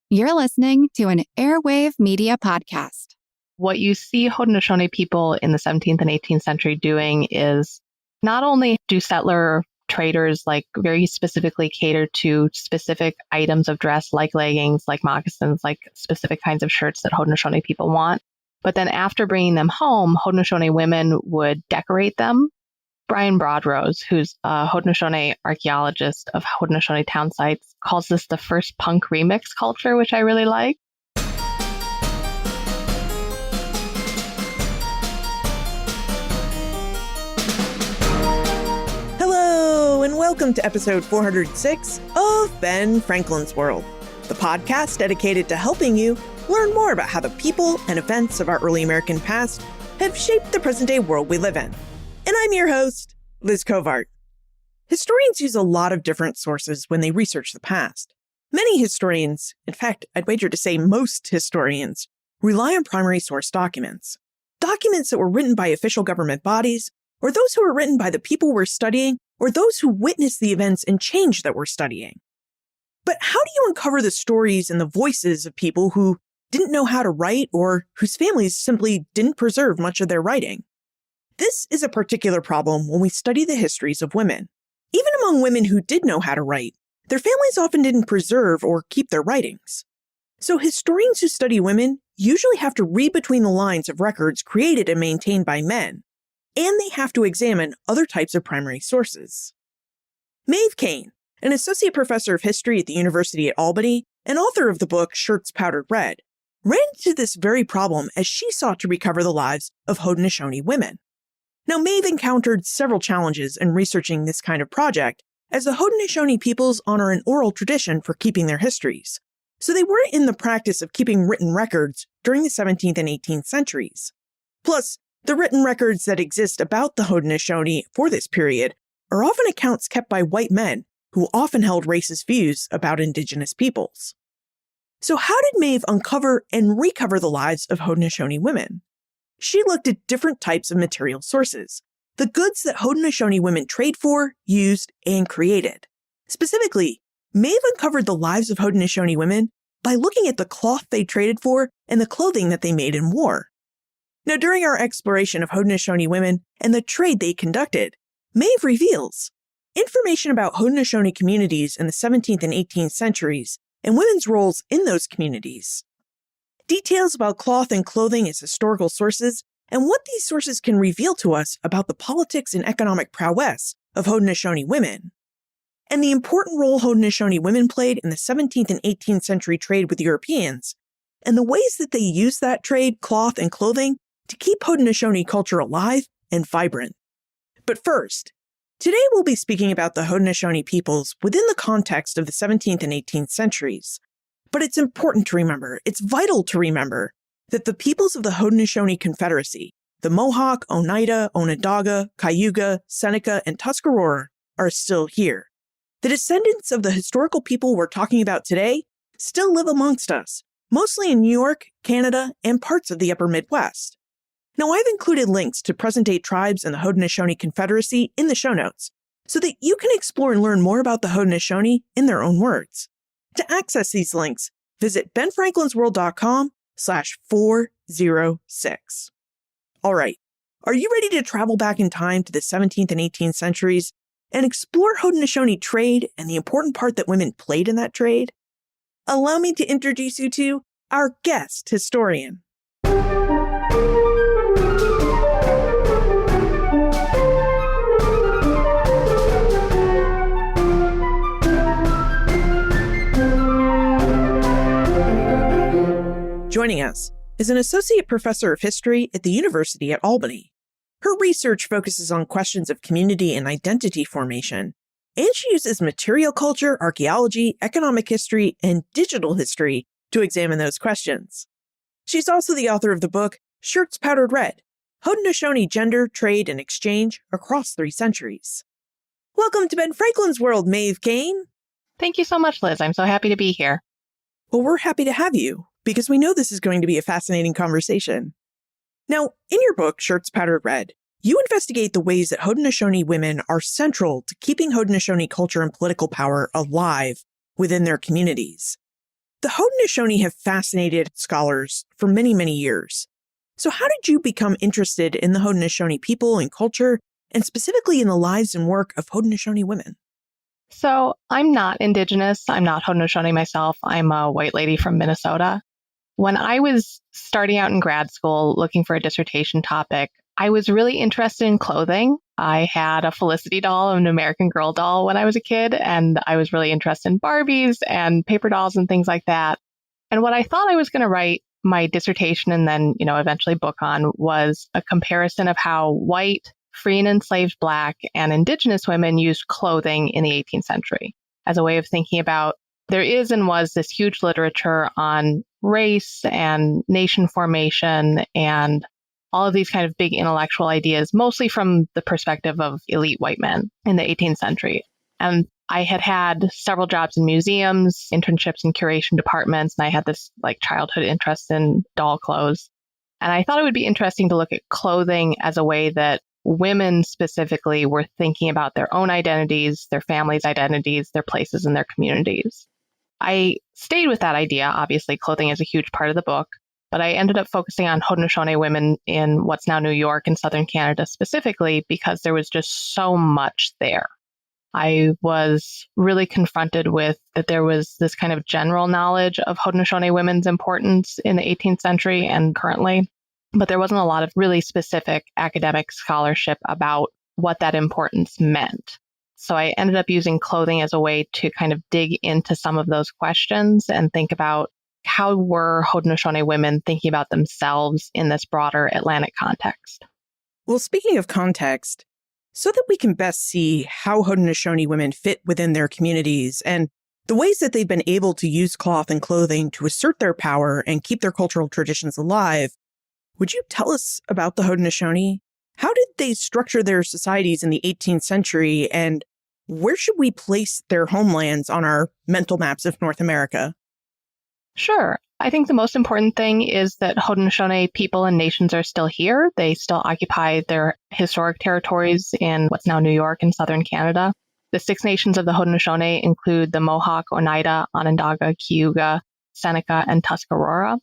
You're listening to an Airwave Media Podcast. What you see Haudenosaunee people in the 17th and 18th century doing is not only do settler traders very specifically cater to specific items of dress like leggings, like moccasins, like specific kinds of shirts that Haudenosaunee people want, but then after bringing them home, Haudenosaunee women would decorate them. Brian Broadrose, who's a Haudenosaunee archaeologist of Haudenosaunee town sites, calls this the first punk remix culture, which I really like. Hello, and welcome to episode 406 of Ben Franklin's World, the podcast dedicated to helping you learn more about how the people and events of our early American past have shaped the present-day world we live in. And I'm your host, Liz Covart. Historians use a lot of different sources when they research the past. Many historians, in fact, I'd wager to say most historians, rely on primary source documents. Documents that were written by official government bodies, or those who were written by the people we're studying, or those who witnessed the events and change that we're studying. But how do you uncover the stories and the voices of people who didn't know how to write or whose families simply didn't preserve much of their writing? This is a particular problem when we study the histories of women. Even among women who did know how to write, their families often didn't preserve or keep their writings. So historians who study women usually have to read between the lines of records created and maintained by men, and they have to examine other types of primary sources. Maeve Kane, an associate professor of history at the University at Albany and author of the book Shirts Powdered Red, ran into this very problem as she sought to recover the lives of Haudenosaunee women. Now, Maeve encountered several challenges in researching this kind of project, as the Haudenosaunee peoples honor an oral tradition for keeping their histories, so they weren't in the practice of keeping written records during the 17th and 18th centuries. Plus, the written records that exist about the Haudenosaunee for this period are often accounts kept by white men who often held racist views about indigenous peoples. So how did Maeve uncover and recover the lives of Haudenosaunee women? She looked at different types of material sources, the goods that Haudenosaunee women trade for, used, and created. Specifically, Maeve uncovered the lives of Haudenosaunee women by looking at the cloth they traded for and the clothing that they made and wore. Now, during our exploration of Haudenosaunee women and the trade they conducted, Maeve reveals information about Haudenosaunee communities in the 17th and 18th centuries and women's roles in those communities. Details about cloth and clothing as historical sources, and what these sources can reveal to us about the politics and economic prowess of Haudenosaunee women, and the important role Haudenosaunee women played in the 17th and 18th century trade with Europeans, and the ways that they used that trade, cloth, and clothing to keep Haudenosaunee culture alive and vibrant. But first, today we'll be speaking about the Haudenosaunee peoples within the context of the 17th and 18th centuries. But it's important to remember, it's vital to remember, that the peoples of the Haudenosaunee Confederacy, the Mohawk, Oneida, Onondaga, Cayuga, Seneca, and Tuscarora, are still here. The descendants of the historical people we're talking about today still live amongst us, mostly in New York, Canada, and parts of the upper Midwest. Now, I've included links to present-day tribes in the Haudenosaunee Confederacy in the show notes, so that you can explore and learn more about the Haudenosaunee in their own words. To access these links, visit benfranklinsworld.com/406. All right, are you ready to travel back in time to the 17th and 18th centuries and explore Haudenosaunee trade and the important part that women played in that trade? Allow me to introduce you to our guest historian. Joining us is an associate professor of history at the University at Albany. Her research focuses on questions of community and identity formation, and she uses material culture, archaeology, economic history, and digital history to examine those questions. She's also the author of the book Shirts Powdered Red, Haudenosaunee Gender, Trade, and Exchange Across 3 Centuries. Welcome to Ben Franklin's World, Maeve Kane. Thank you so much, Liz. I'm so happy to be here. Well, we're happy to have you, because we know this is going to be a fascinating conversation. Now, in your book, Shirts Powdered Red, you investigate the ways that Haudenosaunee women are central to keeping Haudenosaunee culture and political power alive within their communities. The Haudenosaunee have fascinated scholars for many, many years. So how did you become interested in the Haudenosaunee people and culture, and specifically in the lives and work of Haudenosaunee women? So I'm not Indigenous. I'm not Haudenosaunee myself. I'm a white lady from Minnesota. When I was starting out in grad school looking for a dissertation topic, I was really interested in clothing. I had a Felicity doll, an American Girl doll when I was a kid, and I was really interested in Barbies and paper dolls and things like that. And what I thought I was going to write my dissertation and then, eventually book on was a comparison of how white, free and enslaved Black and Indigenous women used clothing in the 18th century as a way of thinking about there is and was this huge literature on race and nation formation and all of these kind of big intellectual ideas, mostly from the perspective of elite white men in the 18th century. And I had several jobs in museums, internships in curation departments, and I had this childhood interest in doll clothes. And I thought it would be interesting to look at clothing as a way that women specifically were thinking about their own identities, their families' identities, their places in their communities. I stayed with that idea. Obviously, clothing is a huge part of the book, but I ended up focusing on Haudenosaunee women in what's now New York and Southern Canada specifically because there was just so much there. I was really confronted with that there was this kind of general knowledge of Haudenosaunee women's importance in the 18th century and currently, but there wasn't a lot of really specific academic scholarship about what that importance meant. So I ended up using clothing as a way to kind of dig into some of those questions and think about how were Haudenosaunee women thinking about themselves in this broader Atlantic context. Well, speaking of context, so that we can best see how Haudenosaunee women fit within their communities and the ways that they've been able to use cloth and clothing to assert their power and keep their cultural traditions alive, would you tell us about the Haudenosaunee? How did they structure their societies in the 18th century, and where should we place their homelands on our mental maps of North America? Sure. I think the most important thing is that Haudenosaunee people and nations are still here. They still occupy their historic territories in what's now New York and Southern Canada. The 6 nations of the Haudenosaunee include the Mohawk, Oneida, Onondaga, Cayuga, Seneca, and Tuscarora.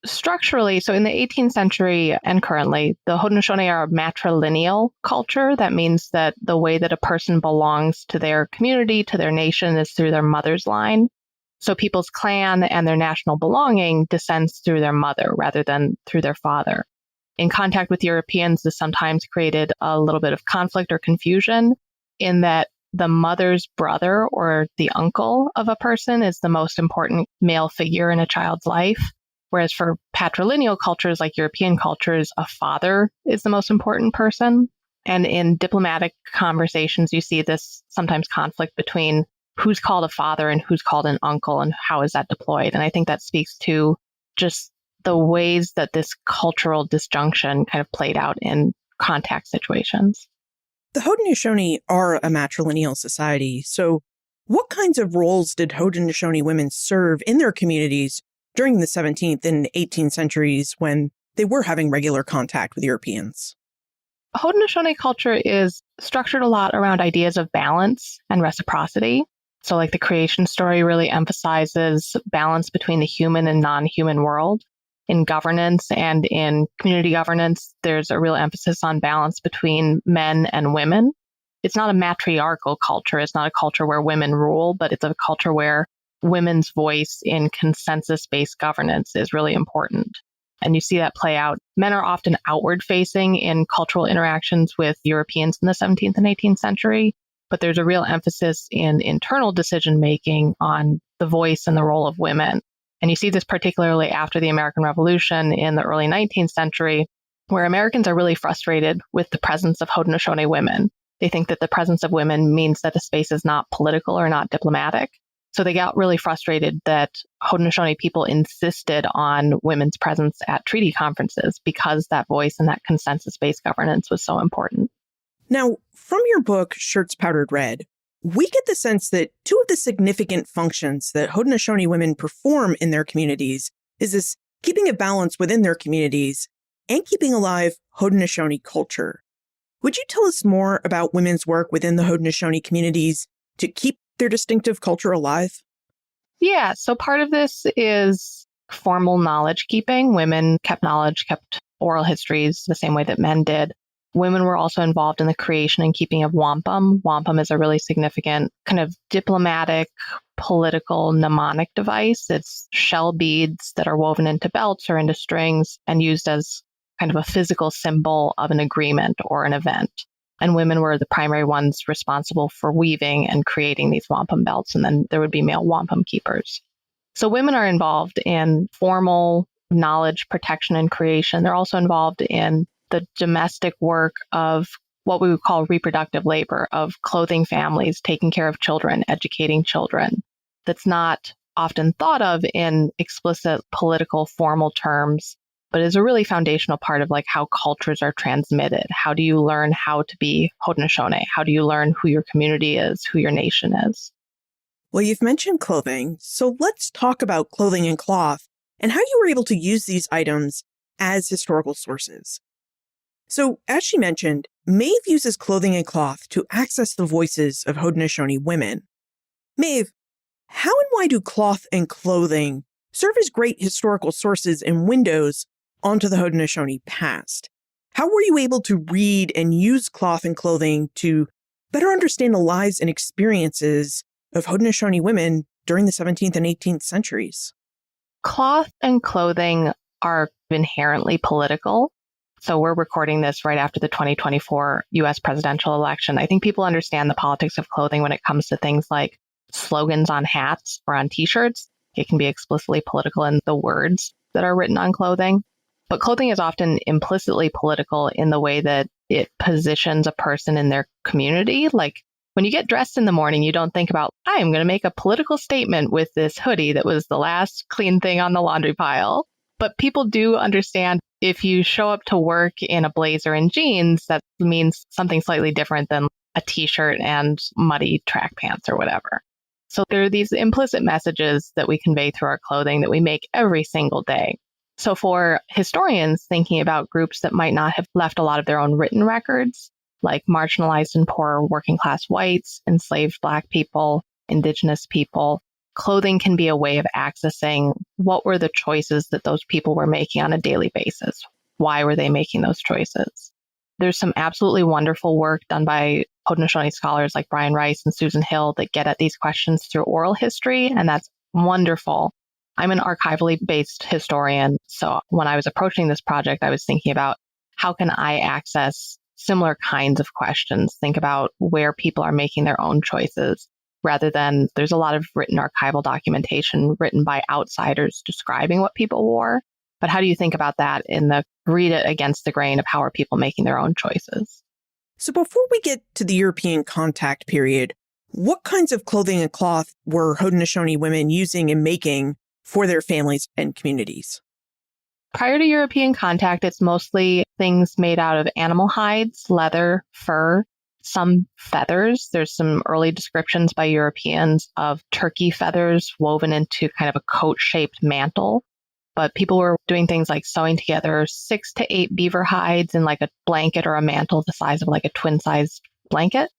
Structurally, so in the 18th century and currently, the Haudenosaunee are a matrilineal culture. That means that the way that a person belongs to their community, to their nation, is through their mother's line. So people's clan and their national belonging descends through their mother rather than through their father. In contact with Europeans, this sometimes created a little bit of conflict or confusion in that the mother's brother or the uncle of a person is the most important male figure in a child's life. Whereas for patrilineal cultures like European cultures, a father is the most important person. And in diplomatic conversations, you see this sometimes conflict between who's called a father and who's called an uncle and how is that deployed. And I think that speaks to just the ways that this cultural disjunction kind of played out in contact situations. The Haudenosaunee are a matrilineal society, so what kinds of roles did Haudenosaunee women serve in their communities during the 17th and 18th centuries when they were having regular contact with Europeans? Haudenosaunee culture is structured a lot around ideas of balance and reciprocity. So the creation story really emphasizes balance between the human and non-human world. In governance and in community governance, there's a real emphasis on balance between men and women. It's not a matriarchal culture. It's not a culture where women rule, but it's a culture where women's voice in consensus-based governance is really important. And you see that play out. Men are often outward-facing in cultural interactions with Europeans in the 17th and 18th century, but there's a real emphasis in internal decision-making on the voice and the role of women. And you see this particularly after the American Revolution in the early 19th century, where Americans are really frustrated with the presence of Haudenosaunee women. They think that the presence of women means that a space is not political or not diplomatic. So they got really frustrated that Haudenosaunee people insisted on women's presence at treaty conferences because that voice and that consensus-based governance was so important. Now, from your book, Shirts Powdered Red, we get the sense that two of the significant functions that Haudenosaunee women perform in their communities is this keeping a balance within their communities and keeping alive Haudenosaunee culture. Would you tell us more about women's work within the Haudenosaunee communities to keep their distinctive culture alive? Yeah, so part of this is formal knowledge keeping. Women kept knowledge, kept oral histories the same way that men did. Women were also involved in the creation and keeping of wampum. Wampum is a really significant kind of diplomatic, political mnemonic device. It's shell beads that are woven into belts or into strings and used as kind of a physical symbol of an agreement or an event. And women were the primary ones responsible for weaving and creating these wampum belts. And then there would be male wampum keepers. So women are involved in formal knowledge protection and creation. They're also involved in the domestic work of what we would call reproductive labor, of clothing families, taking care of children, educating children. That's not often thought of in explicit political formal terms, but is a really foundational part of like how cultures are transmitted. How do you learn how to be Haudenosaunee? How do you learn who your community is, who your nation is? Well, you've mentioned clothing, so let's talk about clothing and cloth and how you were able to use these items as historical sources. So, as she mentioned, Maeve uses clothing and cloth to access the voices of Haudenosaunee women. Maeve, how and why do cloth and clothing serve as great historical sources and windows onto the Haudenosaunee past? How were you able to read and use cloth and clothing to better understand the lives and experiences of Haudenosaunee women during the 17th and 18th centuries? Cloth and clothing are inherently political. So we're recording this right after the 2024 US presidential election. I think people understand the politics of clothing when it comes to things like slogans on hats or on t-shirts. It can be explicitly political in the words that are written on clothing. But clothing is often implicitly political in the way that it positions a person in their community. Like when you get dressed in the morning, you don't think about, I am going to make a political statement with this hoodie that was the last clean thing on the laundry pile. But people do understand if you show up to work in a blazer and jeans, that means something slightly different than a t-shirt and muddy track pants or whatever. So there are these implicit messages that we convey through our clothing that we make every single day. So for historians thinking about groups that might not have left a lot of their own written records, like marginalized and poor working class whites, enslaved Black people, Indigenous people, clothing can be a way of accessing what were the choices that those people were making on a daily basis. Why were they making those choices? There's some absolutely wonderful work done by Haudenosaunee scholars like Brian Rice and Susan Hill that get at these questions through oral history, and that's wonderful. I'm an archivally based historian, so when I was approaching this project, I was thinking about how can I access similar kinds of questions, think about where people are making their own choices, rather than there's a lot of written archival documentation written by outsiders describing what people wore. But how do you think about that in the read it against the grain of how are people making their own choices? So before we get to the European contact period, what kinds of clothing and cloth were Haudenosaunee women using and making for their families and communities? Prior to European contact, it's mostly things made out of animal hides, leather, fur, some feathers. There's some early descriptions by Europeans of turkey feathers woven into kind of a coat-shaped mantle. But people were doing things like sewing together 6 to 8 beaver hides in like a blanket or a mantle the size of like a twin-sized blanket.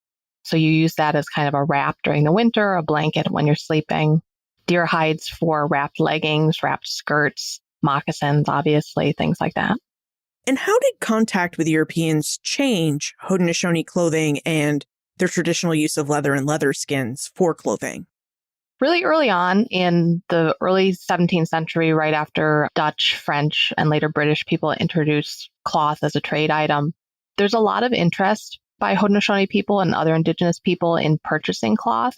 So you use that as kind of a wrap during the winter, a blanket when you're sleeping. Deer hides for wrapped leggings, wrapped skirts, moccasins, obviously, things like that. And how did contact with Europeans change Haudenosaunee clothing and their traditional use of leather and leather skins for clothing? Really early on in the early 17th century, right after Dutch, French, and later British people introduced cloth as a trade item, there's a lot of interest by Haudenosaunee people and other Indigenous people in purchasing cloth.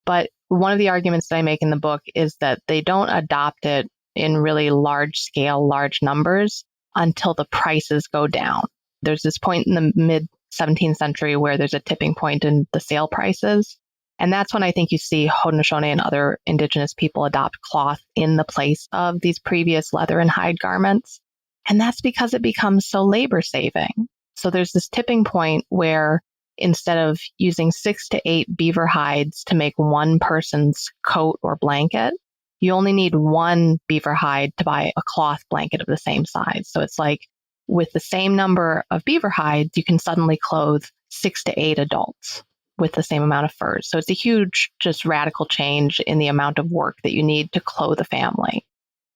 But one of the arguments that I make in the book is that they don't adopt it in really large scale, large numbers until the prices go down. There's this point in the mid 17th century where there's a tipping point in the sale prices. And that's when I think you see Haudenosaunee and other Indigenous people adopt cloth in the place of these previous leather and hide garments. And that's because it becomes so labor saving. So there's this tipping point where instead of using 6 to 8 beaver hides to make one person's coat or blanket, you only need one beaver hide to buy a cloth blanket of the same size. So it's like with the same number of beaver hides, you can suddenly clothe 6 to 8 adults. with the same amount of furs. So it's a huge, just radical change in the amount of work that you need to clothe a family.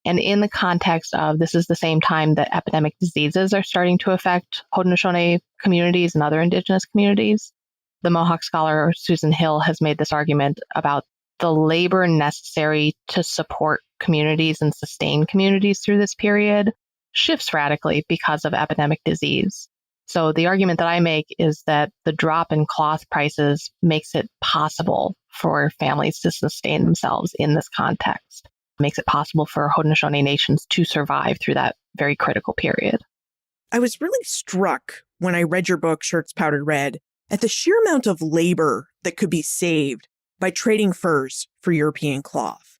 And in the context of this is the same time that epidemic diseases are starting to affect Haudenosaunee communities and other Indigenous communities, the Mohawk scholar Susan Hill has made this argument about the labor necessary to support communities and sustain communities through this period shifts radically because of epidemic disease. So the argument that I make is that the drop in cloth prices makes it possible for families to sustain themselves in this context, makes it possible for Haudenosaunee nations to survive through that very critical period. I was really struck when I read your book, Shirts Powdered Red, at the sheer amount of labor that could be saved by trading furs for European cloth.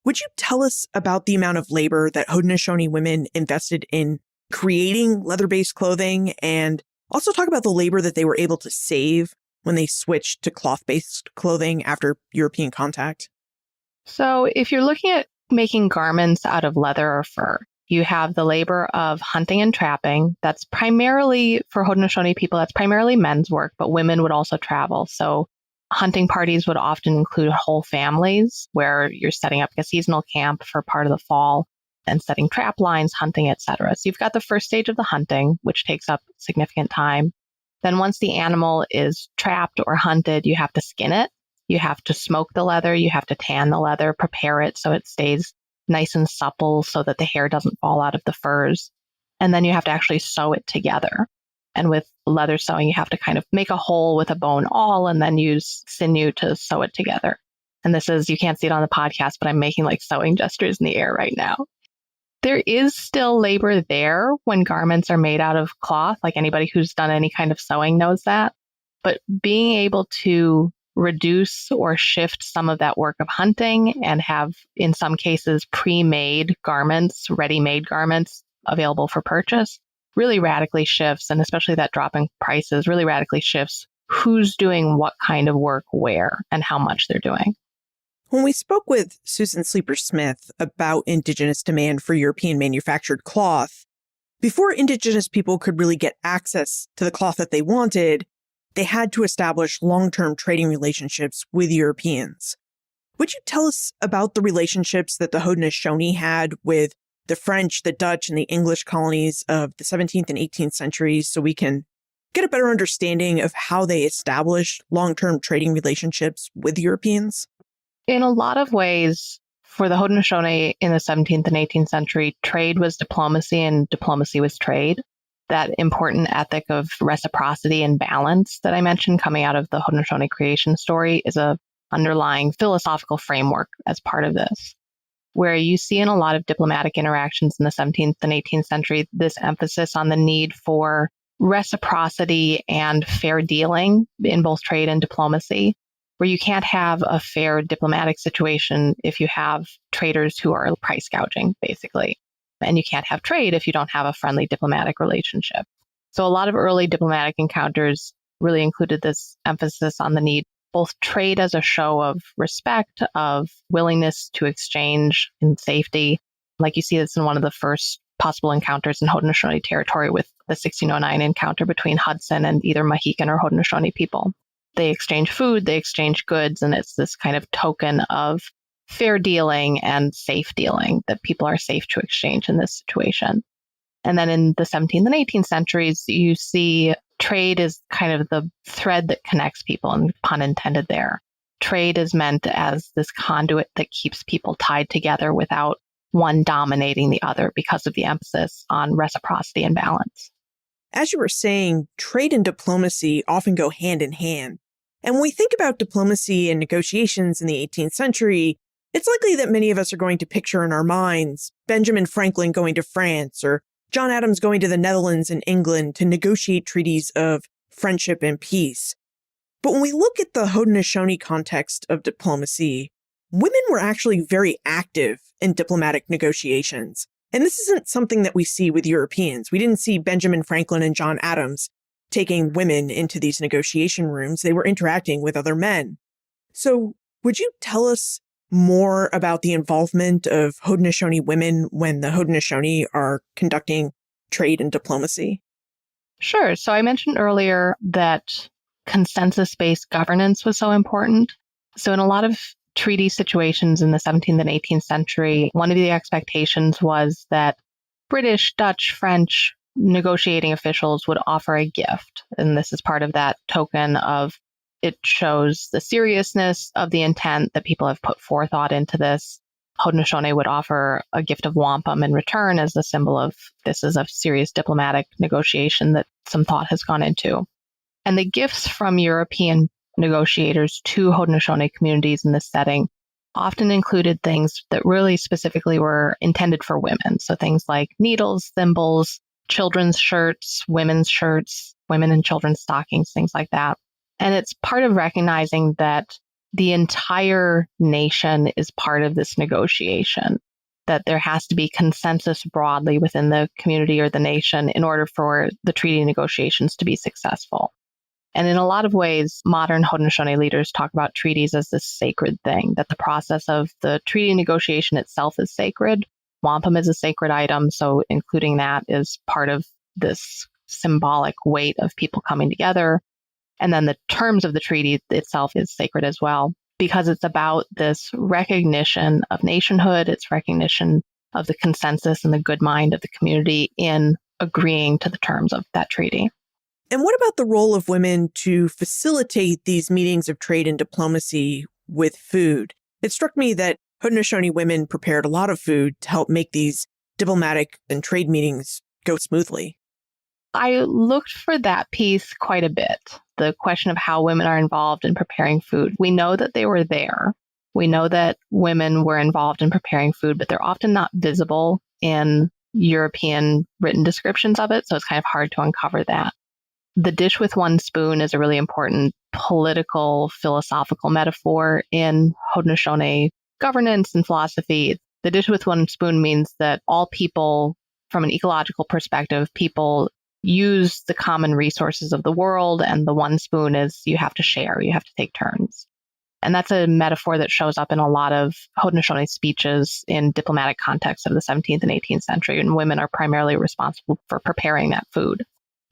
Would you tell us about the amount of labor that Haudenosaunee women invested in creating leather-based clothing, and also talk about the labor that they were able to save when they switched to cloth-based clothing after European contact? So if you're looking at making garments out of leather or fur, you have the labor of hunting and trapping. That's primarily, for Haudenosaunee people, that's primarily men's work, but women would also travel. So hunting parties would often include whole families where you're setting up a seasonal camp for part of the fall and setting trap lines, hunting, etc. So you've got the first stage of the hunting, which takes up significant time. Then once the animal is trapped or hunted, you have to skin it. You have to smoke the leather. You have to tan the leather, prepare it so it stays nice and supple so that the hair doesn't fall out of the furs. And then you have to actually sew it together. And with leather sewing, you have to kind of make a hole with a bone awl and then use sinew to sew it together. And this is, you can't see it on the podcast, but I'm making like sewing gestures in the air right now. There is still labor there when garments are made out of cloth. Like anybody who's done any kind of sewing knows that. But being able to reduce or shift some of that work of hunting and have, in some cases, pre-made garments, ready-made garments available for purchase really radically shifts, and especially that drop in prices really radically shifts who's doing what kind of work where and how much they're doing. When we spoke with Susan Sleeper-Smith about Indigenous demand for European manufactured cloth, before Indigenous people could really get access to the cloth that they wanted, they had to establish long-term trading relationships with Europeans. Would you tell us about the relationships that the Haudenosaunee had with the French, the Dutch, and the English colonies of the 17th and 18th centuries so we can get a better understanding of how they established long-term trading relationships with Europeans? In a lot of ways, for the Haudenosaunee in the 17th and 18th century, trade was diplomacy and diplomacy was trade. That important ethic of reciprocity and balance that I mentioned coming out of the Haudenosaunee creation story is a underlying philosophical framework as part of this, where you see in a lot of diplomatic interactions in the 17th and 18th century this emphasis on the need for reciprocity and fair dealing in both trade and diplomacy, where you can't have a fair diplomatic situation if you have traders who are price gouging, basically. And you can't have trade if you don't have a friendly diplomatic relationship. So a lot of early diplomatic encounters really included this emphasis on the need, both trade as a show of respect, of willingness to exchange in safety. Like you see this in one of the first possible encounters in Haudenosaunee territory with the 1609 encounter between Hudson and either Mohican or Haudenosaunee people. They exchange food, they exchange goods, and it's this kind of token of fair dealing and safe dealing, that people are safe to exchange in this situation. And then in the 17th and 18th centuries, you see trade is kind of the thread that connects people, and pun intended there. Trade is meant as this conduit that keeps people tied together without one dominating the other because of the emphasis on reciprocity and balance. As you were saying, trade and diplomacy often go hand in hand. And when we think about diplomacy and negotiations in the 18th century, it's likely that many of us are going to picture in our minds Benjamin Franklin going to France or John Adams going to the Netherlands and England to negotiate treaties of friendship and peace. But when we look at the Haudenosaunee context of diplomacy, women were actually very active in diplomatic negotiations. And this isn't something that we see with Europeans. We didn't see Benjamin Franklin and John Adams taking women into these negotiation rooms. They were interacting with other men. So would you tell us more about the involvement of Haudenosaunee women when the Haudenosaunee are conducting trade and diplomacy? Sure. So I mentioned earlier that consensus-based governance was so important. So in a lot of treaty situations in the 17th and 18th century, one of the expectations was that British, Dutch, French negotiating officials would offer a gift. And this is part of that token of it shows the seriousness of the intent that people have put forethought into this. Haudenosaunee would offer a gift of wampum in return as a symbol of this is a serious diplomatic negotiation that some thought has gone into. And the gifts from European negotiators to Haudenosaunee communities in this setting often included things that really specifically were intended for women. So things like needles, thimbles, children's shirts, women and children's stockings, things like that. And it's part of recognizing that the entire nation is part of this negotiation, that there has to be consensus broadly within the community or the nation in order for the treaty negotiations to be successful. And in a lot of ways, modern Haudenosaunee leaders talk about treaties as this sacred thing, that the process of the treaty negotiation itself is sacred. Wampum is a sacred item, so including that is part of this symbolic weight of people coming together. And then the terms of the treaty itself is sacred as well, because it's about this recognition of nationhood, it's recognition of the consensus and the good mind of the community in agreeing to the terms of that treaty. And what about the role of women to facilitate these meetings of trade and diplomacy with food? It struck me that Haudenosaunee women prepared a lot of food to help make these diplomatic and trade meetings go smoothly. I looked for that piece quite a bit, the question of how women are involved in preparing food. We know that they were there. We know that women were involved in preparing food, but they're often not visible in European written descriptions of it, so it's kind of hard to uncover that. The dish with one spoon is a really important political, philosophical metaphor in Haudenosaunee governance and philosophy. The dish with one spoon means that all people, from an ecological perspective, people use the common resources of the world, and the one spoon is you have to share, you have to take turns. And that's a metaphor that shows up in a lot of Haudenosaunee speeches in diplomatic contexts of the 17th and 18th century, and women are primarily responsible for preparing that food.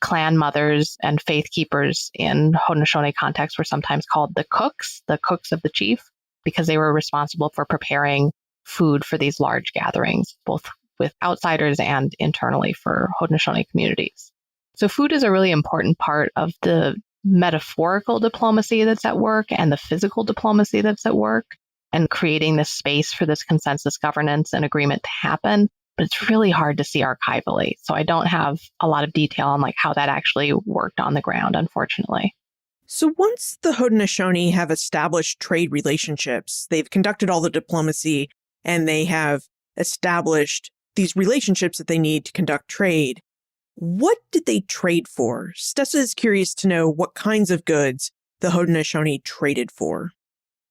Clan mothers and faith keepers in Haudenosaunee context were sometimes called the cooks of the chief, because they were responsible for preparing food for these large gatherings, both with outsiders and internally for Haudenosaunee communities. So food is a really important part of the metaphorical diplomacy that's at work and the physical diplomacy that's at work, and creating this space for this consensus governance and agreement to happen. But it's really hard to see archivally. So I don't have a lot of detail on how that actually worked on the ground, unfortunately. So once the Haudenosaunee have established trade relationships, they've conducted all the diplomacy, and they have established these relationships that they need to conduct trade, what did they trade for? Stessa is curious to know what kinds of goods the Haudenosaunee traded for.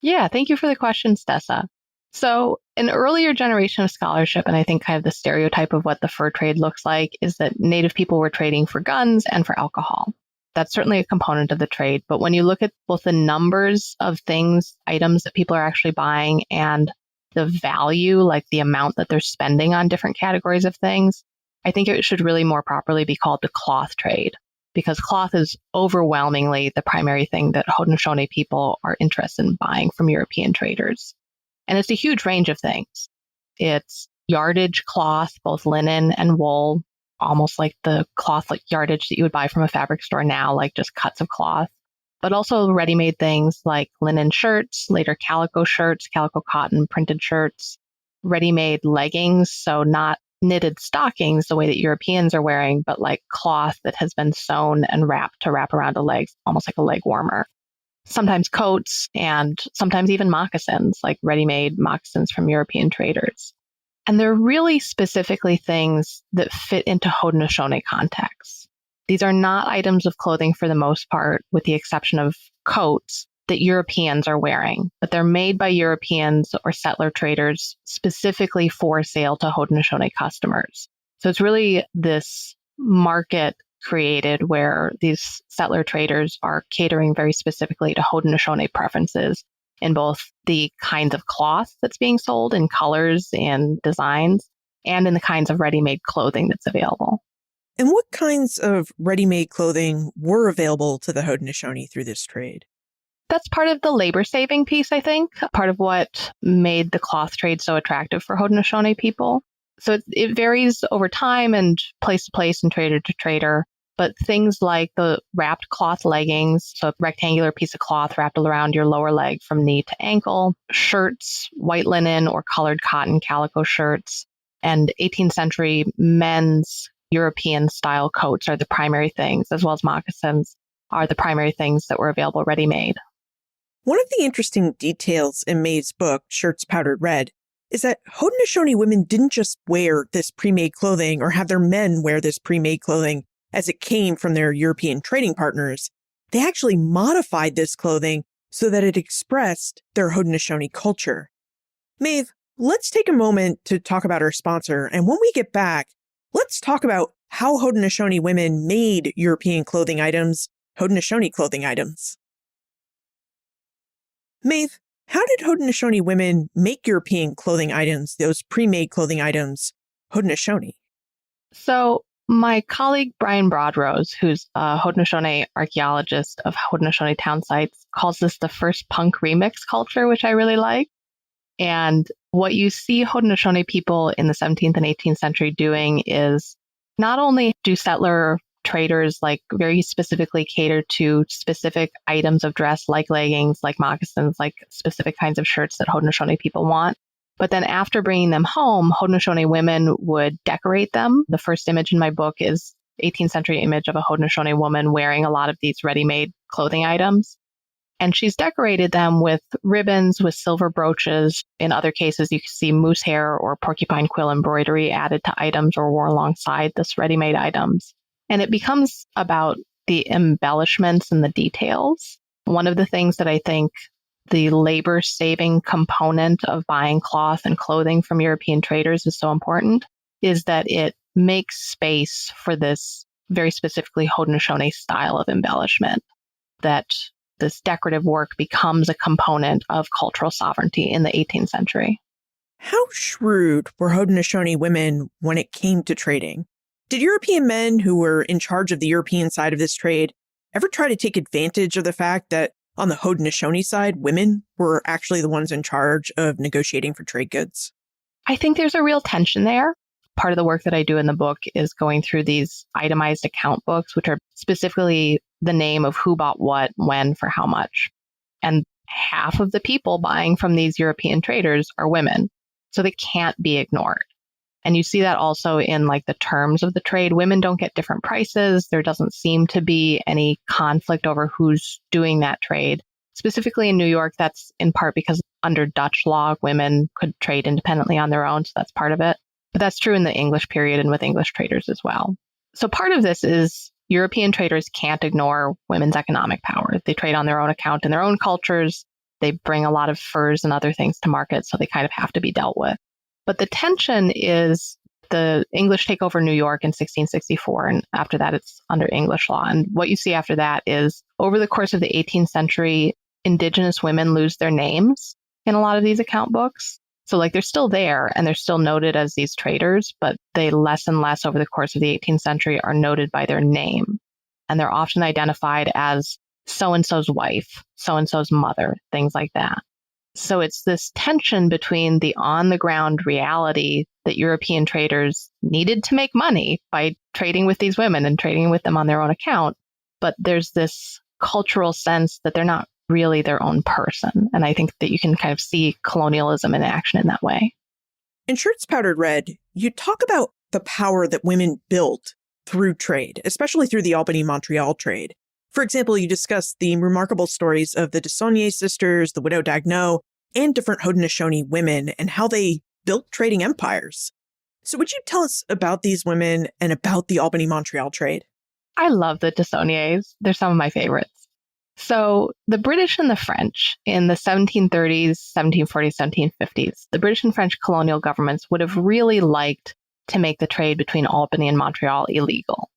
Yeah, thank you for the question, Stessa. So an earlier generation of scholarship, and I think kind of the stereotype of what the fur trade looks like, is that Native people were trading for guns and for alcohol. That's certainly a component of the trade. But when you look at both the numbers of things, items that people are actually buying, and the value, like the amount that they're spending on different categories of things, I think it should really more properly be called the cloth trade, because cloth is overwhelmingly the primary thing that Haudenosaunee people are interested in buying from European traders. And it's a huge range of things. It's yardage cloth, both linen and wool, almost like the cloth yardage that you would buy from a fabric store now, like just cuts of cloth. But also ready-made things like linen shirts, later calico shirts, calico cotton printed shirts, ready-made leggings, so not knitted stockings the way that Europeans are wearing, but like cloth that has been sewn and wrapped to wrap around a leg, almost like a leg warmer. Sometimes coats, and sometimes even moccasins, like ready-made moccasins from European traders. And they're really specifically things that fit into Haudenosaunee contexts. These are not items of clothing for the most part, with the exception of coats that Europeans are wearing, but they're made by Europeans or settler traders specifically for sale to Haudenosaunee customers. So it's really this market created where these settler traders are catering very specifically to Haudenosaunee preferences in both the kinds of cloth that's being sold in colors and designs, and in the kinds of ready-made clothing that's available. And what kinds of ready-made clothing were available to the Haudenosaunee through this trade? That's part of the labor saving piece, I think, part of what made the cloth trade so attractive for Haudenosaunee people. So it varies over time and place to place and trader to trader. But things like the wrapped cloth leggings, so a rectangular piece of cloth wrapped around your lower leg from knee to ankle, shirts, white linen or colored cotton calico shirts, and 18th century men's European style coats are the primary things, as well as moccasins are the primary things that were available ready-made. One of the interesting details in Maeve's book, Shirts Powdered Red, is that Haudenosaunee women didn't just wear this pre-made clothing or have their men wear this pre-made clothing as it came from their European trading partners. They actually modified this clothing so that it expressed their Haudenosaunee culture. Maeve, let's take a moment to talk about our sponsor, and when we get back, let's talk about how Haudenosaunee women made European clothing items, Haudenosaunee clothing items. Maeve, how did Haudenosaunee women make European clothing items, those pre-made clothing items, Haudenosaunee? So my colleague Brian Broadrose, who's a Haudenosaunee archaeologist of Haudenosaunee town sites, calls this the first punk remix culture, which I really like. And what you see Haudenosaunee people in the 17th and 18th century doing is not only do settler traders like very specifically cater to specific items of dress like leggings, like moccasins, like specific kinds of shirts that Haudenosaunee people want. But then after bringing them home, Haudenosaunee women would decorate them. The first image in my book is 18th century image of a Haudenosaunee woman wearing a lot of these ready-made clothing items. And she's decorated them with ribbons, with silver brooches. In other cases, you can see moose hair or porcupine quill embroidery added to items or worn alongside this ready-made items. And it becomes about the embellishments and the details. One of the things that I think the labor-saving component of buying cloth and clothing from European traders is so important is that it makes space for this very specifically Haudenosaunee style of embellishment, that this decorative work becomes a component of cultural sovereignty in the 18th century. How shrewd were Haudenosaunee women when it came to trading? Did European men who were in charge of the European side of this trade ever try to take advantage of the fact that on the Haudenosaunee side, women were actually the ones in charge of negotiating for trade goods? I think there's a real tension there. Part of the work that I do in the book is going through these itemized account books, which are specifically the name of who bought what, when, for how much. And half of the people buying from these European traders are women, so they can't be ignored. And you see that also in like the terms of the trade. Women don't get different prices. There doesn't seem to be any conflict over who's doing that trade. Specifically in New York, that's in part because under Dutch law, women could trade independently on their own. So that's part of it. But that's true in the English period and with English traders as well. So part of this is European traders can't ignore women's economic power. They trade on their own account in their own cultures. They bring a lot of furs and other things to market, so they kind of have to be dealt with. But the tension is the English take over New York in 1664, and after that, it's under English law. And what you see after that is over the course of the 18th century, Indigenous women lose their names in a lot of these account books. So like they're still there and they're still noted as these traders, but they less and less over the course of the 18th century are noted by their name. And they're often identified as so-and-so's wife, so-and-so's mother, things like that. So it's this tension between the on-the-ground reality that European traders needed to make money by trading with these women and trading with them on their own account. But there's this cultural sense that they're not really their own person. And I think that you can kind of see colonialism in action in that way. In Shirts Powdered Red, you talk about the power that women built through trade, especially through the Albany-Montreal trade. For example, you discuss the remarkable stories of the Desaulniers sisters, the widow Daguenot, and different Haudenosaunee women and how they built trading empires. So would you tell us about these women and about the Albany-Montreal trade? I love the Desaulniers. They're some of my favorites. So the British and the French in the 1730s, 1740s, 1750s, the British and French colonial governments would have really liked to make the trade between Albany and Montreal illegal.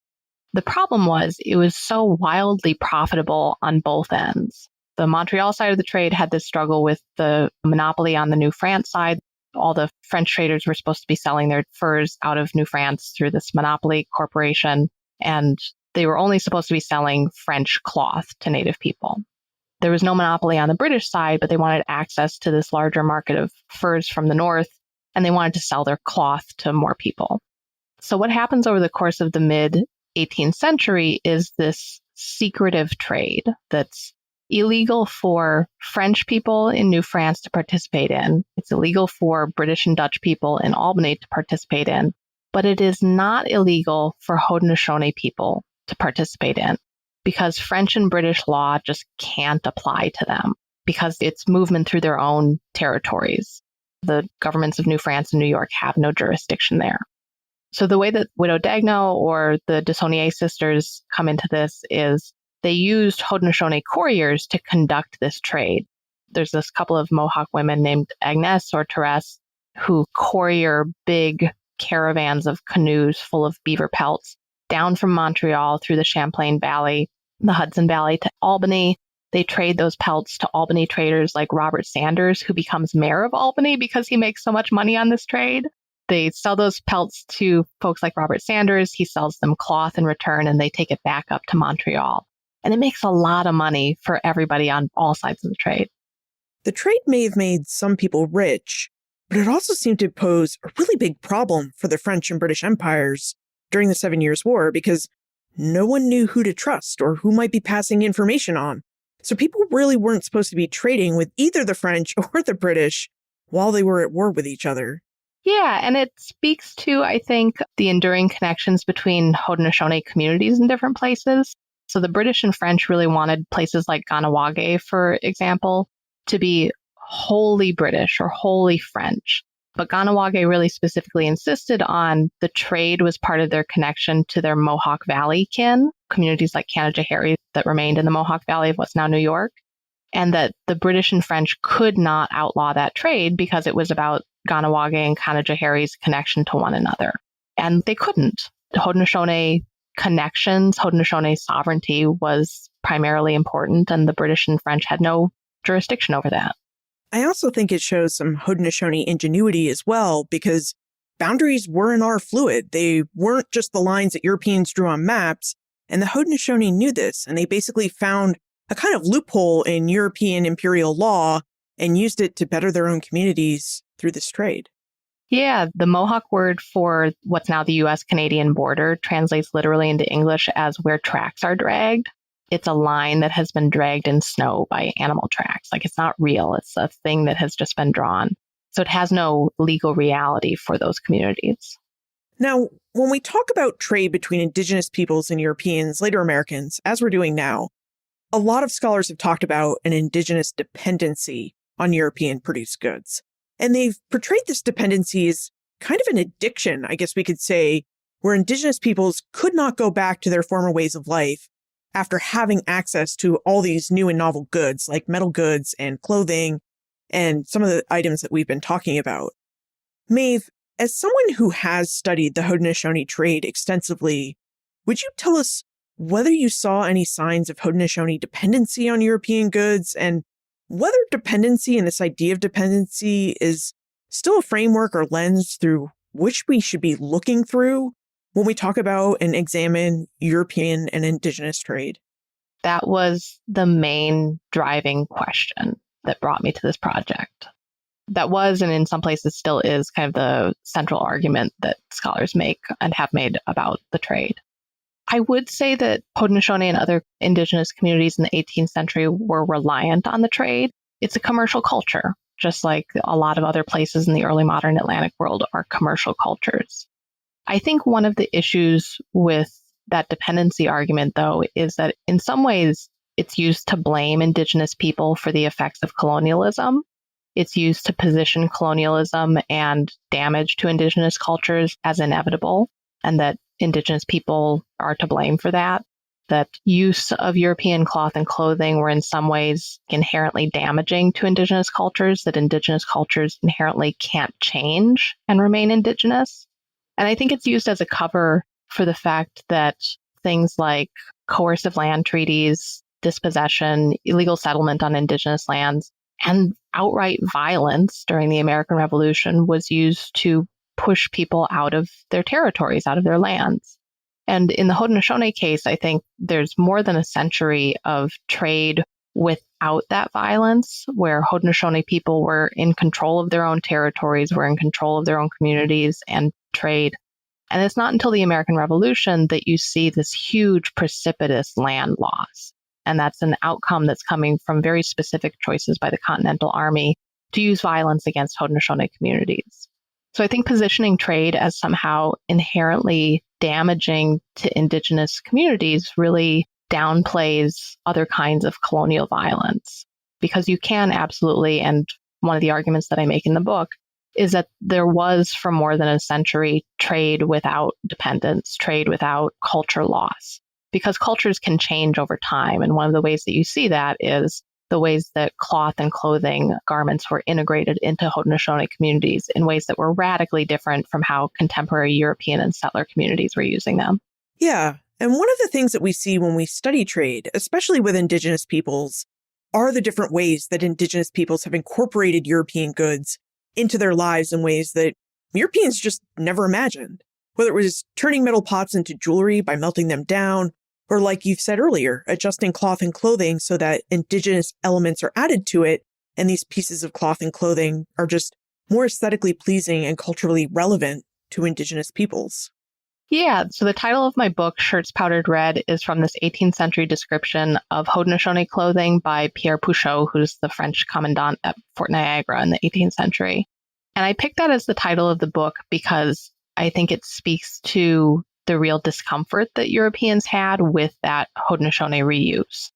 The problem was it was so wildly profitable on both ends. The Montreal side of the trade had this struggle with the monopoly on the New France side. all the French traders were supposed to be selling their furs out of New France through this monopoly corporation, and they were only supposed to be selling French cloth to native people. There was no monopoly on the British side, but they wanted access to this larger market of furs from the north, and they wanted to sell their cloth to more people. So what happens over the course of the mid-18th century is this secretive trade that's illegal for French people in New France to participate in. It's illegal for British and Dutch people in Albany to participate in, but it is not illegal for Haudenosaunee people to participate in because French and British law just can't apply to them because it's movement through their own territories. The governments of New France and New York have no jurisdiction there. So the way that Widow Dagno or the Desaulniers sisters come into this is they used Haudenosaunee couriers to conduct this trade. There's this couple of Mohawk women named Agnes or Therese who courier big caravans of canoes full of beaver pelts down from Montreal through the Champlain Valley, the Hudson Valley to Albany. They trade those pelts to Albany traders like Robert Sanders, who becomes mayor of Albany because he makes so much money on this trade. They sell those pelts to folks like Robert Sanders. He sells them cloth in return, and they take it back up to Montreal. And it makes a lot of money for everybody on all sides of the trade. The trade may have made some people rich, but it also seemed to pose a really big problem for the French and British empires during the 7 Years' War because no one knew who to trust or who might be passing information on. So people really weren't supposed to be trading with either the French or the British while they were at war with each other. Yeah, and it speaks to, I think, the enduring connections between Haudenosaunee communities in different places. So the British and French really wanted places like Kahnawake, for example, to be wholly British or wholly French. But Kahnawake really specifically insisted on the trade was part of their connection to their Mohawk Valley kin, communities like Canajoharie that remained in the Mohawk Valley of what's now New York, and that the British and French could not outlaw that trade because it was about Kahnawake and Canajoharie's connection to one another. And they couldn't. The Haudenosaunee connections, Haudenosaunee sovereignty was primarily important, and the British and French had no jurisdiction over that. I also think it shows some Haudenosaunee ingenuity as well, because boundaries were and are fluid. They weren't just the lines that Europeans drew on maps, and the Haudenosaunee knew this, and they basically found a kind of loophole in European imperial law and used it to better their own communities through this trade. Yeah, the Mohawk word for what's now the U.S.-Canadian border translates literally into English as where tracks are dragged. It's a line that has been dragged in snow by animal tracks. Like, it's not real. It's a thing that has just been drawn. So it has no legal reality for those communities. Now, when we talk about trade between Indigenous peoples and Europeans, later Americans, as we're doing now, a lot of scholars have talked about an Indigenous dependency on European-produced goods. And they've portrayed this dependency as kind of an addiction, I guess we could say, where Indigenous peoples could not go back to their former ways of life after having access to all these new and novel goods, like metal goods and clothing and some of the items that we've been talking about. Maeve, as someone who has studied the Haudenosaunee trade extensively, would you tell us whether you saw any signs of Haudenosaunee dependency on European goods and whether dependency and this idea of dependency is still a framework or lens through which we should be looking through when we talk about and examine European and Indigenous trade? That was the main driving question that brought me to this project. That was, and in some places still is, kind of the central argument that scholars make and have made about the trade. I would say that Haudenosaunee and other Indigenous communities in the 18th century were reliant on the trade. It's a commercial culture, just like a lot of other places in the early modern Atlantic world are commercial cultures. I think one of the issues with that dependency argument, though, is that in some ways it's used to blame Indigenous people for the effects of colonialism. It's used to position colonialism and damage to Indigenous cultures as inevitable, and that Indigenous people are to blame for that. That use of European cloth and clothing were in some ways inherently damaging to Indigenous cultures, that Indigenous cultures inherently can't change and remain Indigenous. And I think it's used as a cover for the fact that things like coercive land treaties, dispossession, illegal settlement on Indigenous lands And outright violence during the American Revolution was used to push people out of their territories, out of their lands. And in the Haudenosaunee case, I think there's more than a century of trade without that violence, where Haudenosaunee people were in control of their own territories, were in control of their own communities and trade. And it's not until the American Revolution that you see this huge, precipitous land loss. And that's an outcome that's coming from very specific choices by the Continental Army to use violence against Haudenosaunee communities. So I think positioning trade as somehow inherently damaging to Indigenous communities really downplays other kinds of colonial violence. Because you can absolutely, and one of the arguments that I make in the book, is that there was for more than a century trade without dependence, trade without culture loss. Because cultures can change over time. And one of the ways that you see that is the ways that cloth and clothing garments were integrated into Haudenosaunee communities in ways that were radically different from how contemporary European and settler communities were using them. Yeah. And one of the things that we see when we study trade, especially with Indigenous peoples, are the different ways that Indigenous peoples have incorporated European goods into their lives in ways that Europeans just never imagined. Whether it was turning metal pots into jewelry by melting them down, or like you've said earlier, adjusting cloth and clothing so that Indigenous elements are added to it, and these pieces of cloth and clothing are just more aesthetically pleasing and culturally relevant to Indigenous peoples. Yeah, so the title of my book, Shirts Powdered Red, is from this 18th century description of Haudenosaunee clothing by Pierre Pouchot, who's the French commandant at Fort Niagara in the 18th century. And I picked that as the title of the book because I think it speaks to the real discomfort that Europeans had with that Haudenosaunee reuse.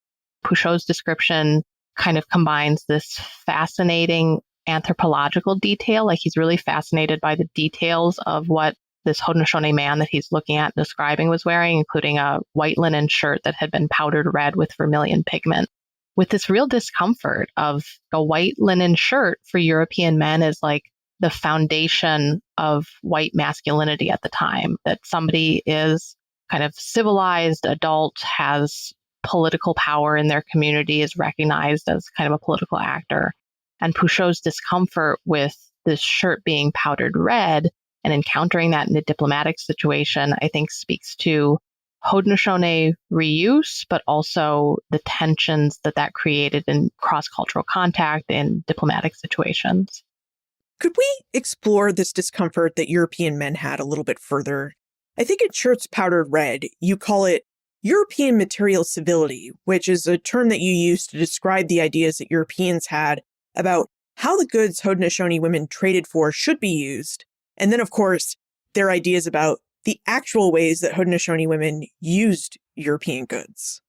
Pouchot's description kind of combines this fascinating anthropological detail, like he's really fascinated by the details of what this Haudenosaunee man that he's looking at and describing was wearing, including a white linen shirt that had been powdered red with vermilion pigment, with this real discomfort of a white linen shirt for European men is like the foundation of white masculinity at the time, that somebody is kind of civilized, adult, has political power in their community, is recognized as kind of a political actor. And Pouchot's discomfort with this shirt being powdered red and encountering that in a diplomatic situation, I think speaks to Haudenosaunee reuse, but also the tensions that created in cross-cultural contact in diplomatic situations. Could we explore this discomfort that European men had a little bit further? I think in Shirts Powdered Red, you call it European material civility, which is a term that you use to describe the ideas that Europeans had about how the goods Haudenosaunee women traded for should be used. And then, of course, their ideas about the actual ways that Haudenosaunee women used European goods.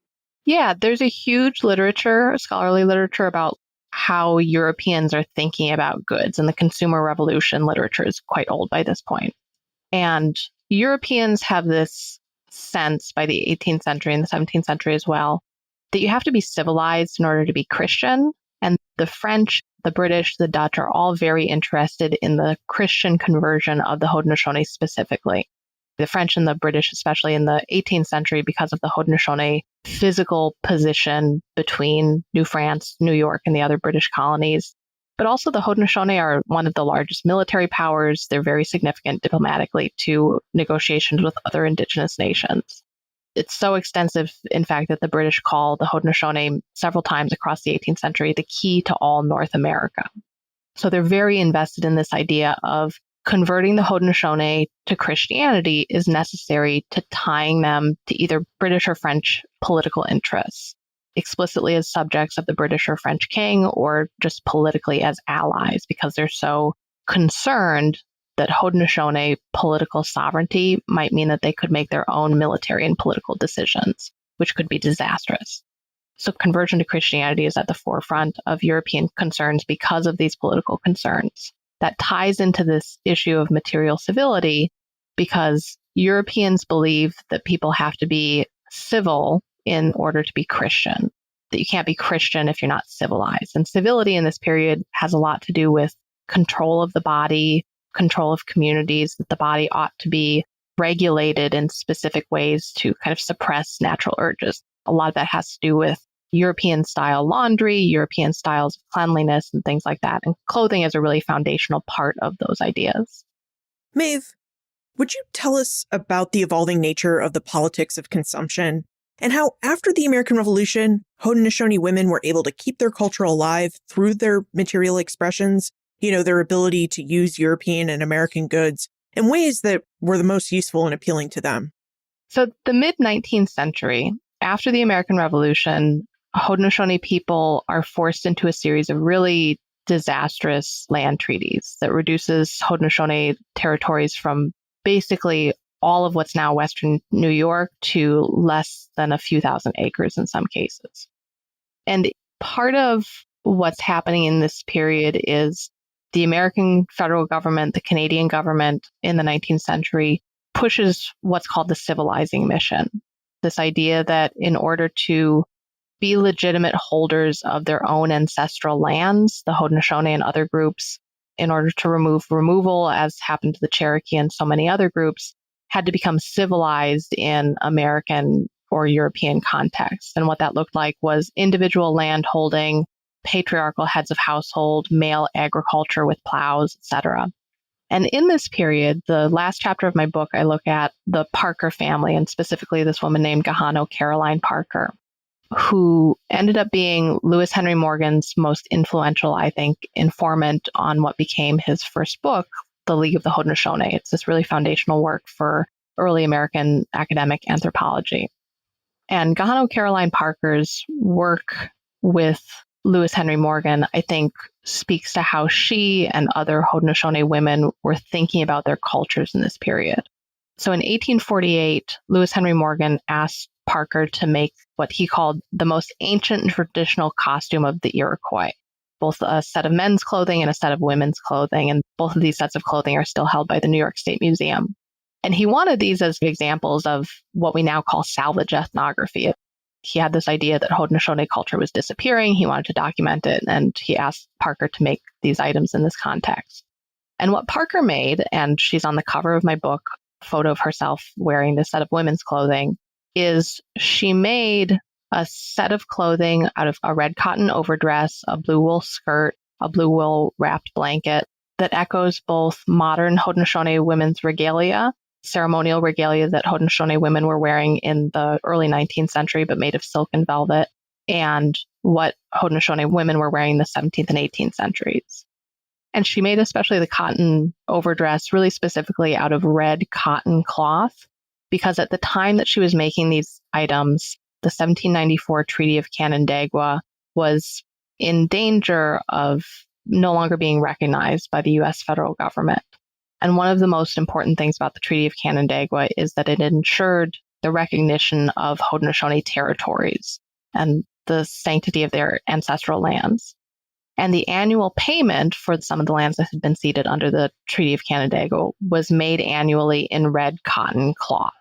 Yeah, there's a huge literature, scholarly literature about how Europeans are thinking about goods, and the consumer revolution literature is quite old by this point. And Europeans have this sense by the 18th century and the 17th century as well, that you have to be civilized in order to be Christian. And the French, the British, the Dutch are all very interested in the Christian conversion of the Haudenosaunee specifically. The French and the British, especially in the 18th century, because of the Haudenosaunee physical position between New France, New York, and the other British colonies. But also the Haudenosaunee are one of the largest military powers. They're very significant diplomatically to negotiations with other Indigenous nations. It's so extensive, in fact, that the British call the Haudenosaunee several times across the 18th century the key to all North America. So they're very invested in this idea of converting the Haudenosaunee to Christianity is necessary to tying them to either British or French political interests, explicitly as subjects of the British or French king, or just politically as allies, because they're so concerned that Haudenosaunee political sovereignty might mean that they could make their own military and political decisions, which could be disastrous. So conversion to Christianity is at the forefront of European concerns because of these political concerns. That ties into this issue of material civility because Europeans believe that people have to be civil in order to be Christian, that you can't be Christian if you're not civilized. And civility in this period has a lot to do with control of the body, control of communities, that the body ought to be regulated in specific ways to kind of suppress natural urges. A lot of that has to do with European style laundry, European styles of cleanliness, and things like that. And clothing is a really foundational part of those ideas. Maeve, would you tell us about the evolving nature of the politics of consumption and how after the American Revolution, Haudenosaunee women were able to keep their culture alive through their material expressions, their ability to use European and American goods in ways that were the most useful and appealing to them? So the mid-19th century, after the American Revolution, Haudenosaunee people are forced into a series of really disastrous land treaties that reduces Haudenosaunee territories from basically all of what's now Western New York to less than a few thousand acres in some cases. And part of what's happening in this period is the American federal government, the Canadian government in the 19th century pushes what's called the civilizing mission. This idea that in order to be legitimate holders of their own ancestral lands, the Haudenosaunee and other groups, in order to remove removal, as happened to the Cherokee and so many other groups, had to become civilized in American or European context. And what that looked like was individual land holding, patriarchal heads of household, male agriculture with plows, etc. And in this period, the last chapter of my book, I look at the Parker family, and specifically this woman named Gahano Caroline Parker, who ended up being Lewis Henry Morgan's most influential, I think, informant on what became his first book, The League of the Haudenosaunee. It's this really foundational work for early American academic anthropology. And Gahano Caroline Parker's work with Lewis Henry Morgan, I think, speaks to how she and other Haudenosaunee women were thinking about their cultures in this period. So in 1848, Lewis Henry Morgan asked Parker to make what he called the most ancient and traditional costume of the Iroquois, both a set of men's clothing and a set of women's clothing. And both of these sets of clothing are still held by the New York State Museum. And he wanted these as examples of what we now call salvage ethnography. He had this idea that Haudenosaunee culture was disappearing. He wanted to document it, and he asked Parker to make these items in this context. And what Parker made, and she's on the cover of my book, a photo of herself wearing this set of women's clothing, is she made a set of clothing out of a red cotton overdress, a blue wool skirt, a blue wool wrapped blanket that echoes both modern Haudenosaunee women's regalia, ceremonial regalia that Haudenosaunee women were wearing in the early 19th century, but made of silk and velvet, and what Haudenosaunee women were wearing in the 17th and 18th centuries. And she made especially the cotton overdress really specifically out of red cotton cloth, because at the time that she was making these items, the 1794 Treaty of Canandaigua was in danger of no longer being recognized by the U.S. federal government. And one of the most important things about the Treaty of Canandaigua is that it ensured the recognition of Haudenosaunee territories and the sanctity of their ancestral lands. And the annual payment for some of the lands that had been ceded under the Treaty of Canandaigua was made annually in red cotton cloth.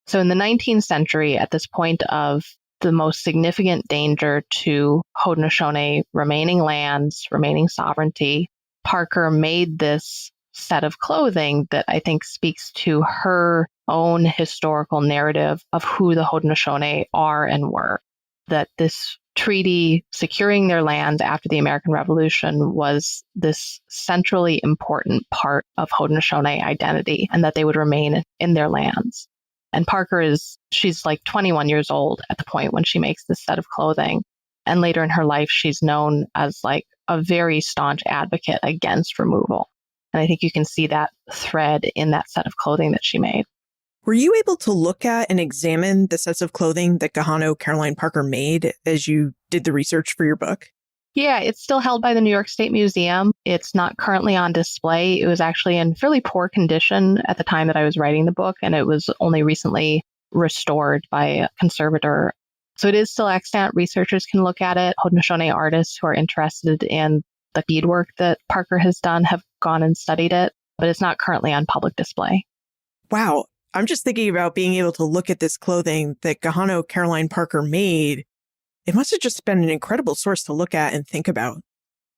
So in the 19th century, at this point of the most significant danger to Haudenosaunee remaining lands, remaining sovereignty, Parker made this set of clothing that I think speaks to her own historical narrative of who the Haudenosaunee are and were. That this treaty securing their lands after the American Revolution was this centrally important part of Haudenosaunee identity, and that they would remain in their lands. And Parker she's like 21 years old at the point when she makes this set of clothing. And later in her life, she's known as like a very staunch advocate against removal. And I think you can see that thread in that set of clothing that she made. Were you able to look at and examine the sets of clothing that Gahano Caroline Parker made as you did the research for your book? Yeah, it's still held by the New York State Museum. It's not currently on display. It was actually in fairly poor condition at the time that I was writing the book, and it was only recently restored by a conservator. So it is still extant. Researchers can look at it. Haudenosaunee artists who are interested in the beadwork that Parker has done have gone and studied it, but it's not currently on public display. Wow. I'm just thinking about being able to look at this clothing that Gahano Caroline Parker made. It must have just been an incredible source to look at and think about.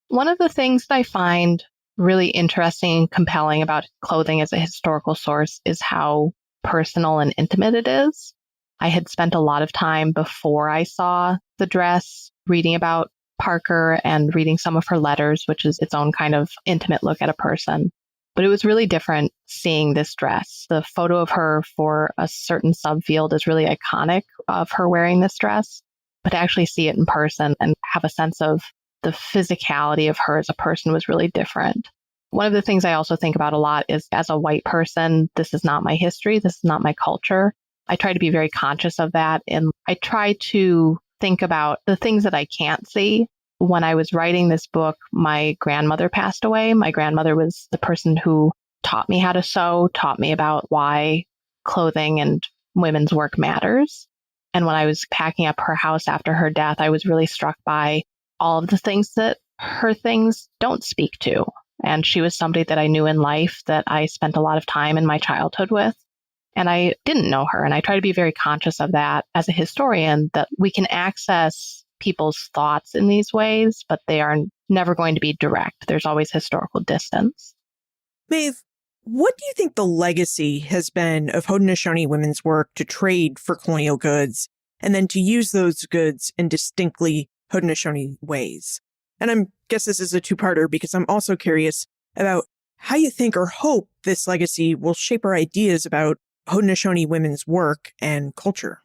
One of the things that I find really interesting and compelling about clothing as a historical source is how personal and intimate it is. I had spent a lot of time before I saw the dress, reading about Parker and reading some of her letters, which is its own kind of intimate look at a person. But it was really different seeing this dress. The photo of her for a certain subfield is really iconic of her wearing this dress, but to actually see it in person and have a sense of the physicality of her as a person was really different. One of the things I also think about a lot is, as a white person, this is not my history. This is not my culture. I try to be very conscious of that. And I try to think about the things that I can't see. When I was writing this book, my grandmother passed away. My grandmother was the person who taught me how to sew, taught me about why clothing and women's work matters. And when I was packing up her house after her death, I was really struck by all of the things that her things don't speak to. And she was somebody that I knew in life that I spent a lot of time in my childhood with. And I didn't know her. And I try to be very conscious of that as a historian, that we can access people's thoughts in these ways, but they are never going to be direct. There's always historical distance. Maeve, what do you think the legacy has been of Haudenosaunee women's work to trade for colonial goods and then to use those goods in distinctly Haudenosaunee ways? And I guess this is a two-parter because I'm also curious about how you think or hope this legacy will shape our ideas about Haudenosaunee women's work and culture.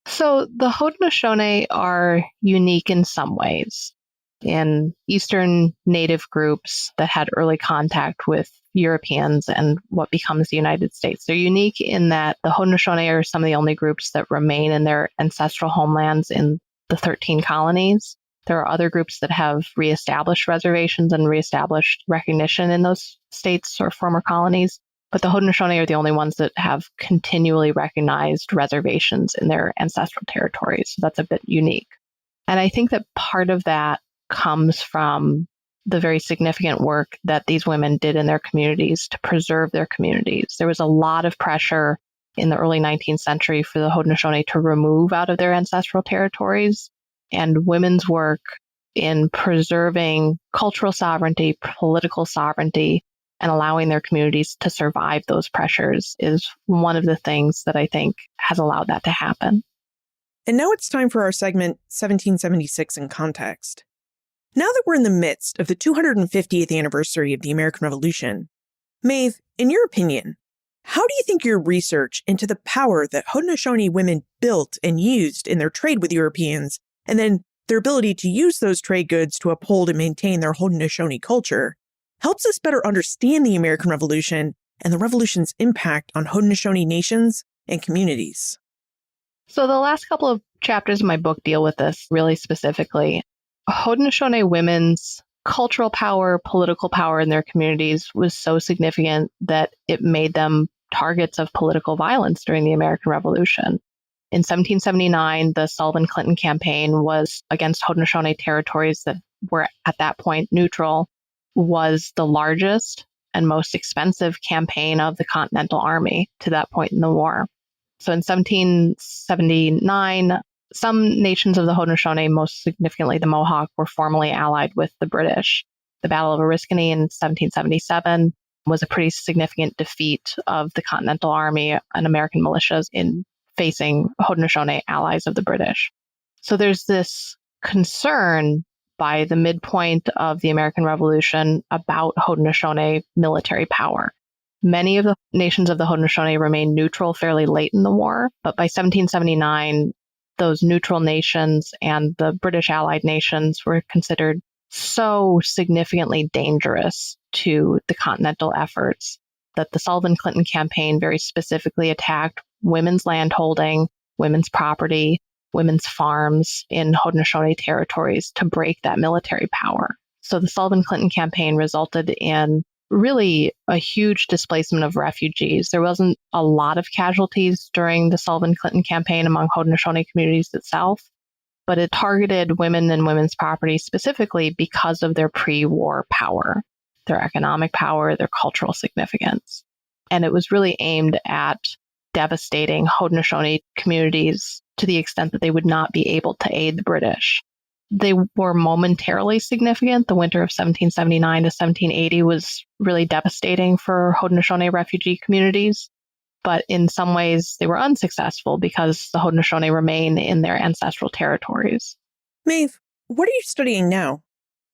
So the Haudenosaunee are unique in some ways. In Eastern Native groups that had early contact with Europeans and what becomes the United States, they're unique in that the Haudenosaunee are some of the only groups that remain in their ancestral homelands in the 13 colonies. There are other groups that have reestablished reservations and reestablished recognition in those states or former colonies. But the Haudenosaunee are the only ones that have continually recognized reservations in their ancestral territories. So that's a bit unique. And I think that part of that comes from the very significant work that these women did in their communities to preserve their communities. There was a lot of pressure in the early 19th century for the Haudenosaunee to remove out of their ancestral territories. And women's work in preserving cultural sovereignty, political sovereignty, and allowing their communities to survive those pressures is one of the things that I think has allowed that to happen. And now it's time for our segment 1776 in Context. Now that we're in the midst of the 250th anniversary of the American Revolution, Maeve, in your opinion, how do you think your research into the power that Haudenosaunee women built and used in their trade with Europeans, and then their ability to use those trade goods to uphold and maintain their Haudenosaunee culture, helps us better understand the American Revolution and the Revolution's impact on Haudenosaunee nations and communities? So the last couple of chapters of my book deal with this really specifically. Haudenosaunee women's cultural power, political power in their communities was so significant that it made them targets of political violence during the American Revolution. In 1779, the Sullivan-Clinton campaign was against Haudenosaunee territories that were at that point neutral, was the largest and most expensive campaign of the Continental Army to that point in the war. So in 1779, some nations of the Haudenosaunee, most significantly the Mohawk, were formally allied with the British. The Battle of Oriskany in 1777 was a pretty significant defeat of the Continental Army and American militias in facing Haudenosaunee allies of the British. So there's this concern by the midpoint of the American Revolution about Haudenosaunee military power. Many of the nations of the Haudenosaunee remained neutral fairly late in the war, but by 1779, those neutral nations and the British allied nations were considered so significantly dangerous to the continental efforts that the Sullivan-Clinton campaign very specifically attacked women's landholding, women's property, women's farms in Haudenosaunee territories to break that military power. So the Sullivan-Clinton campaign resulted in really a huge displacement of refugees. There wasn't a lot of casualties during the Sullivan-Clinton campaign among Haudenosaunee communities itself, but it targeted women and women's property specifically because of their pre-war power, their economic power, their cultural significance. And it was really aimed at devastating Haudenosaunee communities to the extent that they would not be able to aid the British. They were momentarily significant. The winter of 1779 to 1780 was really devastating for Haudenosaunee refugee communities. but in some ways they were unsuccessful because the Haudenosaunee remain in their ancestral territories. Maeve, what are you studying now?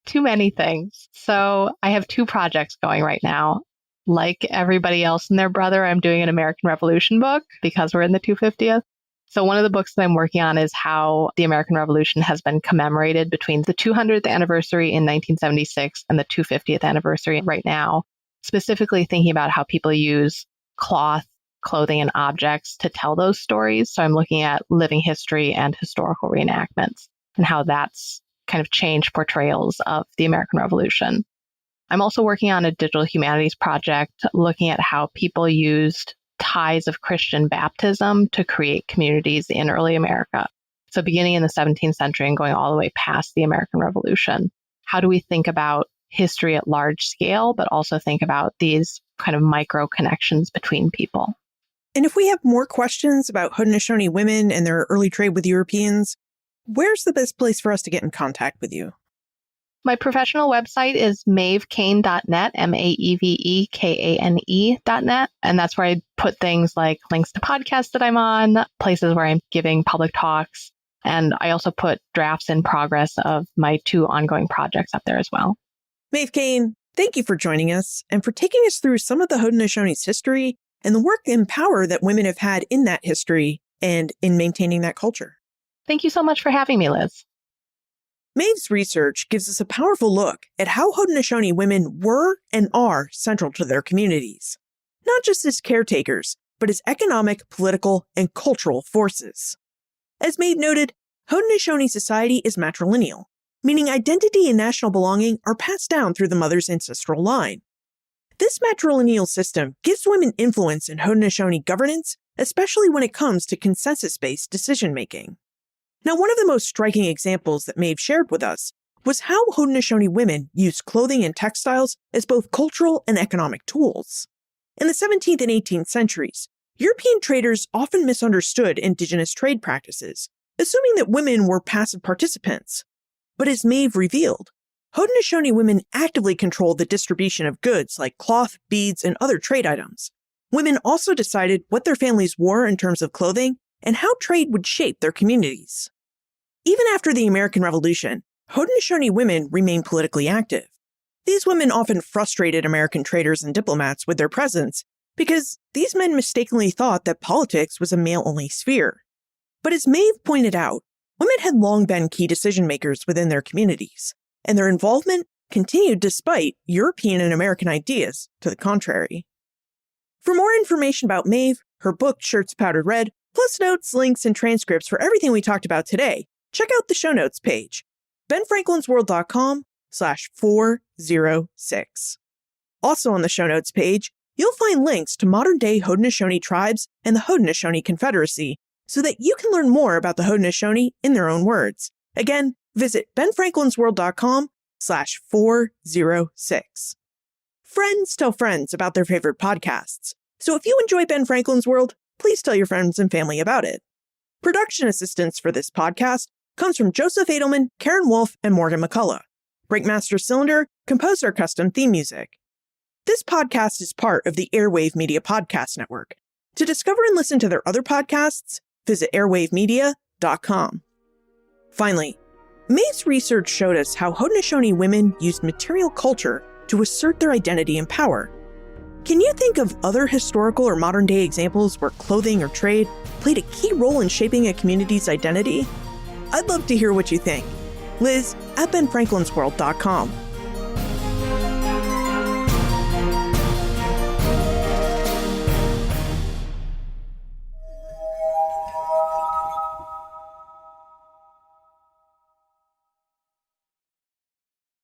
Too many things. So I have 2 projects going right now. Like everybody else and their brother, I'm doing an American Revolution book because we're in the 250th. So one of the books that I'm working on is how the American Revolution has been commemorated between the 200th anniversary in 1976 and the 250th anniversary right now, specifically thinking about how people use cloth, clothing, and objects to tell those stories. So I'm looking at living history and historical reenactments and how that's kind of changed portrayals of the American Revolution. I'm also working on a digital humanities project looking at how people used ties of Christian baptism to create communities in early America. So beginning in the 17th century and going all the way past the American Revolution, how do we think about history at large scale, but also think about these kind of micro connections between people? And if we have more questions about Haudenosaunee women and their early trade with Europeans, where's the best place for us to get in contact with you? My professional website is maevekane.net, maevekane.net. And that's where I put things like links to podcasts that I'm on, places where I'm giving public talks. And I also put drafts in progress of my 2 ongoing projects up there as well. Maeve Kane, thank you for joining us and for taking us through some of the Haudenosaunee's history and the work and power that women have had in that history and in maintaining that culture. Thank you so much for having me, Liz. Maeve's research gives us a powerful look at how Haudenosaunee women were and are central to their communities, not just as caretakers, but as economic, political, and cultural forces. As Maeve noted, Haudenosaunee society is matrilineal, meaning identity and national belonging are passed down through the mother's ancestral line. This matrilineal system gives women influence in Haudenosaunee governance, especially when it comes to consensus-based decision-making. Now, one of the most striking examples that Maeve shared with us was how Haudenosaunee women used clothing and textiles as both cultural and economic tools. In the 17th and 18th centuries, European traders often misunderstood indigenous trade practices, assuming that women were passive participants. But as Maeve revealed, Haudenosaunee women actively controlled the distribution of goods like cloth, beads, and other trade items. Women also decided what their families wore in terms of clothing and how trade would shape their communities. Even after the American Revolution, Haudenosaunee women remained politically active. These women often frustrated American traders and diplomats with their presence because these men mistakenly thought that politics was a male-only sphere. But as Maeve pointed out, women had long been key decision-makers within their communities, and their involvement continued despite European and American ideas to the contrary. For more information about Maeve, her book Shirts Powdered Red, plus notes, links, and transcripts for everything we talked about today, check out the show notes page, benfranklinsworld.com/406. Also on the show notes page, you'll find links to modern-day Haudenosaunee tribes and the Haudenosaunee Confederacy so that you can learn more about the Haudenosaunee in their own words. Again, visit benfranklinsworld.com/406. Friends tell friends about their favorite podcasts, so if you enjoy Ben Franklin's World, please tell your friends and family about it. Production assistance for this podcast comes from Joseph Edelman, Karen Wolf, and Morgan McCullough. Breakmaster Cylinder composed our custom theme music. This podcast is part of the Airwave Media Podcast Network. To discover and listen to their other podcasts, visit airwavemedia.com. Finally, Maeve's research showed us how Haudenosaunee women used material culture to assert their identity and power. Can you think of other historical or modern-day examples where clothing or trade played a key role in shaping a community's identity? I'd love to hear what you think. Liz at benfranklinsworld.com.